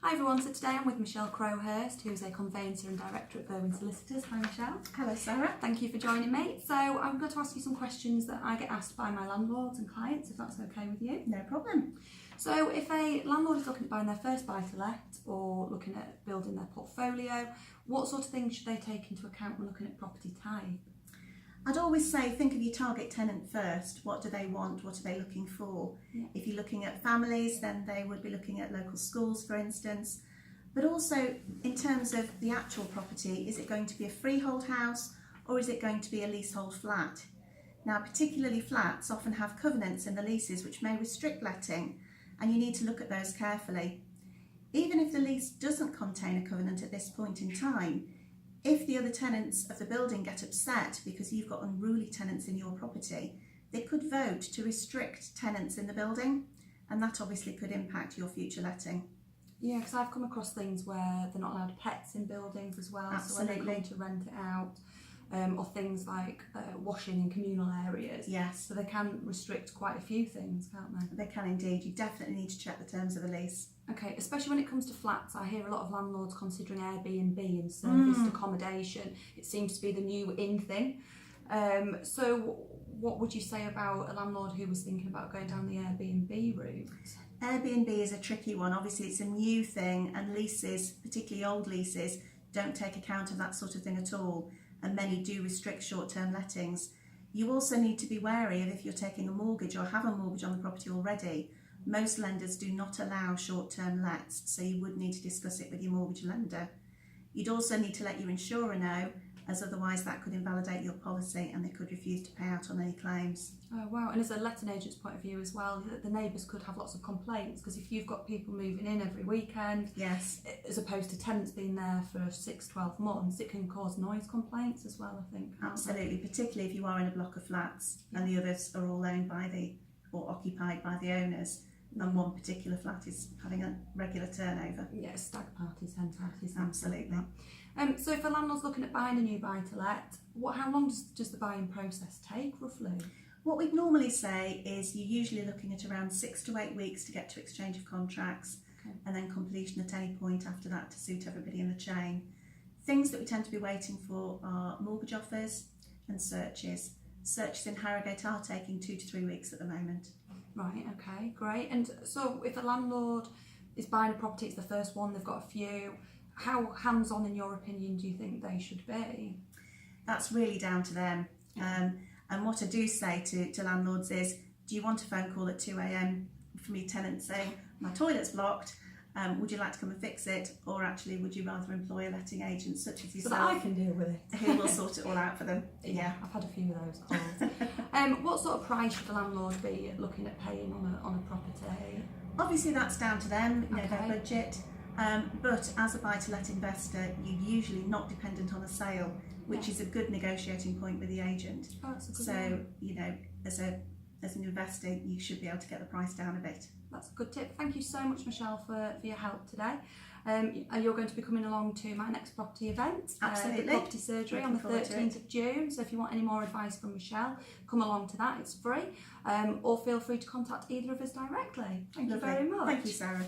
Hi everyone, so today I'm with Michelle Crowhurst, who's a conveyancer and director at Berwyn Solicitors. Hi Michelle. Hello Sarah. Thank you for joining me. So I'm going to ask you some questions that I get asked by my landlords and clients, if that's okay with you. No problem. So if a landlord is looking at buying their first buy-to-let or looking at building their portfolio, what sort of things should they take into account when looking at property type? I'd always say think of your target tenant first. What do they want? What are they looking for? Yeah. If you're looking at families, then they would be looking at local schools, for instance. But also in terms of the actual property, is it going to be a freehold house or is it going to be a leasehold flat? Now, particularly flats often have covenants in the leases which may restrict letting, and you need to look at those carefully. Even if the lease doesn't contain a covenant at this point in time, if the other tenants of the building get upset because you've got unruly tenants in your property, they could vote to restrict tenants in the building, and that obviously could impact your future letting. Yeah, because I've come across things where they're not allowed pets in buildings as well. Absolutely. So when they come to rent it out, or things like washing in communal areas. Yes. So they can restrict quite a few things, can't they? They can indeed. You definitely need to check the terms of the lease. Okay, especially when it comes to flats, I hear a lot of landlords considering Airbnb and serviced accommodation. It seems to be the new in thing. So what would you say about a landlord who was thinking about going down the Airbnb route? Airbnb is a tricky one. Obviously it's a new thing, and leases, particularly old leases, don't take account of that sort of thing at all, and many do restrict short-term lettings. You also need to be wary of if you're taking a mortgage or have a mortgage on the property already. Most lenders do not allow short-term lets, so you would need to discuss it with your mortgage lender. You'd also need to let your insurer know, as otherwise that could invalidate your policy and they could refuse to pay out on any claims. Oh wow, and as a letting agent's point of view as well, the neighbours could have lots of complaints, because if you've got people moving in every weekend, yes, as opposed to tenants being there for 6-12 months, it can cause noise complaints as well, I think. Absolutely, particularly if you are in a block of flats and the others are all owned by or occupied by the owners, and one particular flat is having a regular turnover. Yeah, stag parties, hen parties. Absolutely. So if a landlord's looking at buying a new buy-to-let, how long does the buying process take roughly? What we'd normally say is you're usually looking at around 6 to 8 weeks to get to exchange of contracts, and then completion at any point after that to suit everybody in the chain. Things that we tend to be waiting for are mortgage offers and searches. Searches in Harrogate are taking 2 to 3 weeks at the moment. Right, okay, great. And so if a landlord is buying a property, it's the first one, they've got a few, how hands-on in your opinion do you think they should be? That's really down to them. And what I do say to landlords is, do you want a phone call at 2 a.m. from your tenant saying, my toilet's blocked, would you like to come and fix it? Or actually, would you rather employ a letting agent such as yourself? So that I can deal with it. Who will sort it all out for them. Yeah, I've had a few of those calls. What sort of price should the landlord be looking at paying on a property? Obviously that's down to them, you know, Okay. their budget. But as a buy-to-let investor, you're usually not dependent on a sale, which is a good negotiating point with the agent. Oh, that's a good So, one. you know, as an investor, you should be able to get the price down a bit. That's a good tip. Thank you so much, Michelle, for your help today. You're going to be coming along to my next property event, Absolutely. the property surgery, on the Looking forward to 13th of June. So if you want any more advice from Michelle, come along to that. It's free. Or feel free to contact either of us directly. Thank you Lovely. very much. Thank you, Sarah.